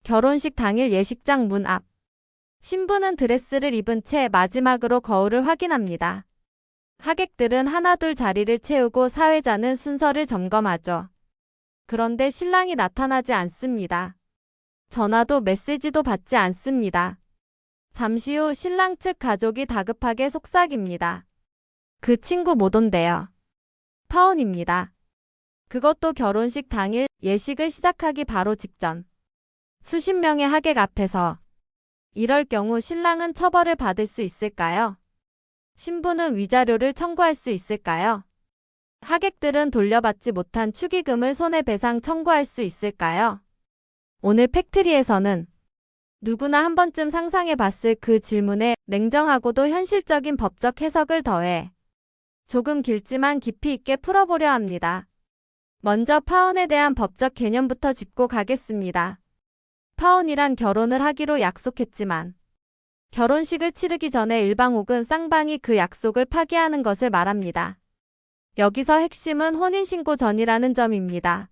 결혼식 당일 예식장 문 앞. 신부는 드레스를 입은 채 마지막으로 거울을 확인합니다. 하객들은 하나둘 자리를 채우고 사회자는 순서를 점검하죠. 그런데 신랑이 나타나지 않습니다. 전화도 메시지도 받지 않습니다. 잠시 후 신랑 측 가족이 다급하게 속삭입니다. 그 친구 못 온대요. 파혼입니다. 그것도 결혼식 당일 예식을 시작하기 바로 직전. 수십 명의 하객 앞에서. 이럴 경우 신랑은 처벌을 받을 수 있을까요? 신부는 위자료를 청구할 수 있을까요? 하객들은 돌려받지 못한 축의금을 손해배상 청구할 수 있을까요? 오늘 팩트리에서는 누구나 한 번쯤 상상해 봤을 그 질문에 냉정하고도 현실적인 법적 해석을 더해 조금 길지만 깊이 있게 풀어보려 합니다. 먼저 파혼에 대한 법적 개념부터 짚고 가겠습니다. 파혼이란 결혼을 하기로 약속했지만 결혼식을 치르기 전에 일방 혹은 쌍방이 그 약속을 파기하는 것을 말합니다. 여기서 핵심은 혼인신고 전이라는 점입니다.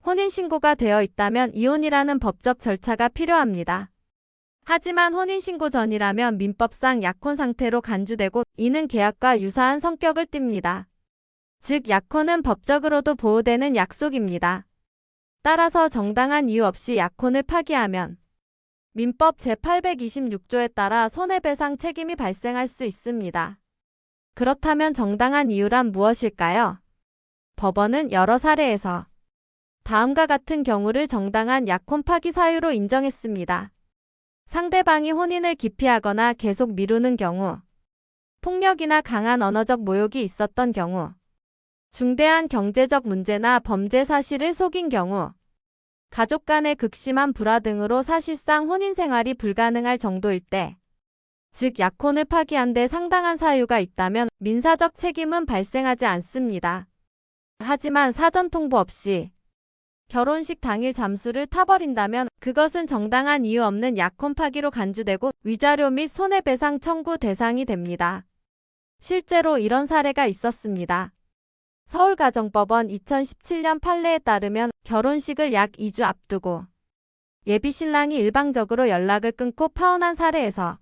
혼인신고가 되어 있다면 이혼이라는 법적 절차가 필요합니다. 하지만 혼인신고 전이라면 민법상 약혼 상태로 간주되고 이는 계약과 유사한 성격을 띱니다. 즉 약혼은 법적으로도 보호되는 약속입니다. 따라서 정당한 이유 없이 약혼을 파기하면 민법 제826조에 따라 손해배상 책임이 발생할 수 있습니다. 그렇다면 정당한 이유란 무엇일까요? 법원은 여러 사례에서 다음과 같은 경우를 정당한 약혼 파기 사유로 인정했습니다. 상대방이 혼인을 기피하거나 계속 미루는 경우, 폭력이나 강한 언어적 모욕이 있었던 경우, 중대한 경제적 문제나 범죄 사실을 속인 경우, 가족 간의 극심한 불화 등으로 사실상 혼인 생활이 불가능할 정도일 때, 즉 약혼을 파기한 데 상당한 사유가 있다면 민사적 책임은 발생하지 않습니다. 하지만 사전 통보 없이 결혼식 당일 잠수를 타버린다면 그것은 정당한 이유 없는 약혼 파기로 간주되고 위자료 및 손해배상 청구 대상이 됩니다. 실제로 이런 사례가 있었습니다. 서울가정법원 2017년 판례에 따르면 결혼식을 약 2주 앞두고 예비신랑이 일방적으로 연락을 끊고 파혼한 사례에서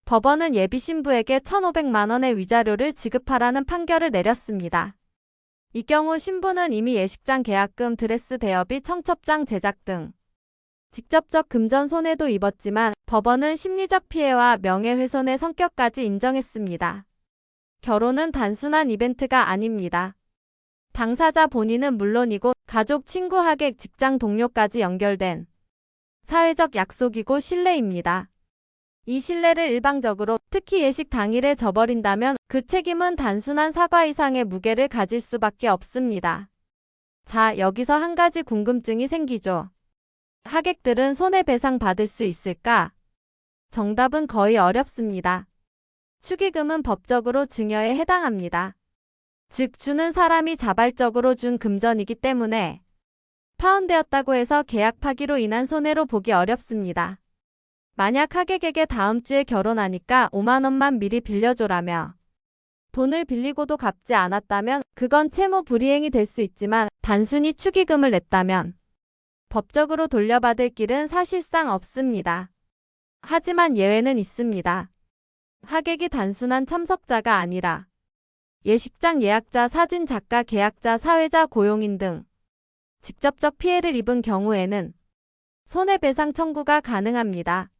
법원은 예비신부에게 1,500만 원의 위자료를 지급하라는 판결을 내렸습니다. 이 경우 신부는 이미 예식장 계약금, 드레스 대여비, 청첩장 제작 등 직접적 금전 손해도 입었지만 법원은 심리적 피해와 명예훼손의 성격까지 인정했습니다. 결혼은 단순한 이벤트가 아닙니다. 당사자 본인은 물론이고 가족, 친구, 하객, 직장 동료까지 연결된 사회적 약속이고 신뢰입니다. 이 신뢰를 일방적으로 특히 예식 당일에 저버린다면 그 책임은 단순한 사과 이상의 무게를 가질 수밖에 없습니다. 자, 여기서 한 가지 궁금증이 생기죠. 하객들은 손해배상 받을 수 있을까? 정답은 거의 어렵습니다. 축의금은 법적으로 증여에 해당합니다. 즉 주는 사람이 자발적으로 준 금전이기 때문에 파혼되었다고 해서 계약 파기로 인한 손해로 보기 어렵습니다. 만약 하객에게 다음 주에 결혼하니까 5만 원만 미리 빌려줘라며 돈을 빌리고도 갚지 않았다면 그건 채무 불이행이 될 수 있지만 단순히 축의금을 냈다면 법적으로 돌려받을 길은 사실상 없습니다. 하지만 예외는 있습니다. 하객이 단순한 참석자가 아니라 예식장 예약자, 사진 작가, 계약자, 사회자, 고용인 등 직접적 피해를 입은 경우에는 손해배상 청구가 가능합니다.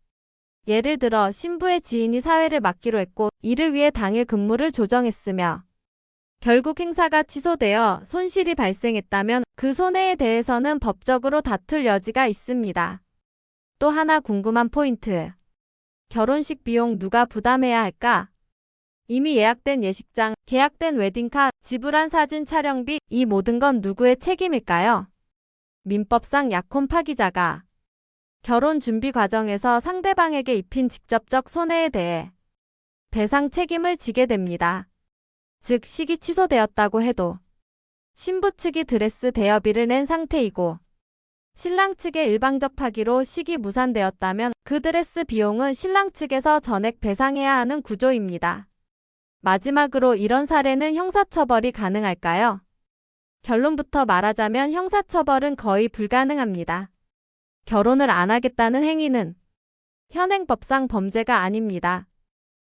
예를 들어 신부의 지인이 사회를 맡기로 했고 이를 위해 당일 근무를 조정했으며 결국 행사가 취소되어 손실이 발생했다면 그 손해에 대해서는 법적으로 다툴 여지가 있습니다. 또 하나 궁금한 포인트. 결혼식 비용 누가 부담해야 할까? 이미 예약된 예식장, 계약된 웨딩카, 지불한 사진 촬영비, 이 모든 건 누구의 책임일까요? 민법상 약혼 파기자가 결혼 준비 과정에서 상대방에게 입힌 직접적 손해에 대해 배상 책임을 지게 됩니다. 즉 식이 취소되었다고 해도 신부 측이 드레스 대여비를 낸 상태이고 신랑 측의 일방적 파기로 식이 무산되었다면 그 드레스 비용은 신랑 측에서 전액 배상해야 하는 구조입니다. 마지막으로 이런 사례는 형사처벌이 가능할까요? 결론부터 말하자면 형사처벌은 거의 불가능합니다. 결혼을 안 하겠다는 행위는 현행법상 범죄가 아닙니다.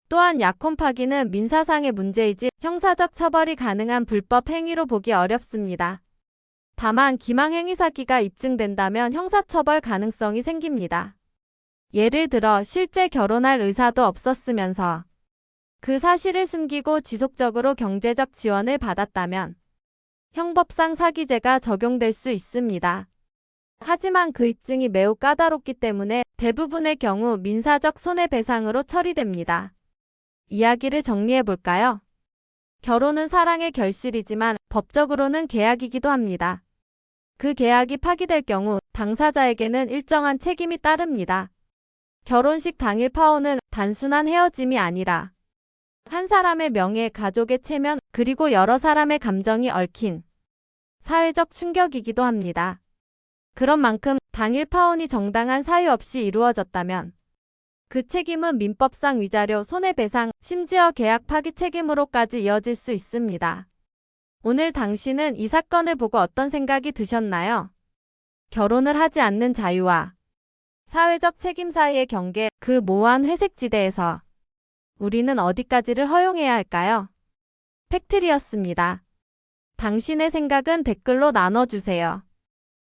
또한 약혼 파기는 민사상의 문제이지 형사적 처벌이 가능한 불법 행위로 보기 어렵습니다. 다만 기망행위 사기가 입증된다면 형사처벌 가능성이 생깁니다. 예를 들어 실제 결혼할 의사도 없었으면서 그 사실을 숨기고 지속적으로 경제적 지원을 받았다면 형법상 사기죄가 적용될 수 있습니다. 하지만 그 입증이 매우 까다롭기 때문에 대부분의 경우 민사적 손해배상으로 처리됩니다. 이야기를 정리해 볼까요? 결혼은 사랑의 결실이지만 법적으로는 계약이기도 합니다. 그 계약이 파기될 경우 당사자에게는 일정한 책임이 따릅니다. 결혼식 당일 파혼은 단순한 헤어짐이 아니라 한 사람의 명예, 가족의 체면, 그리고 여러 사람의 감정이 얽힌 사회적 충격이기도 합니다. 그런 만큼 당일 파혼이 정당한 사유 없이 이루어졌다면 그 책임은 민법상 위자료, 손해배상, 심지어 계약 파기 책임으로까지 이어질 수 있습니다. 오늘 당신은 이 사건을 보고 어떤 생각이 드셨나요? 결혼을 하지 않는 자유와 사회적 책임 사이의 경계, 그 모호한 회색지대에서 우리는 어디까지를 허용해야 할까요? 팩트리였습니다. 당신의 생각은 댓글로 나눠주세요.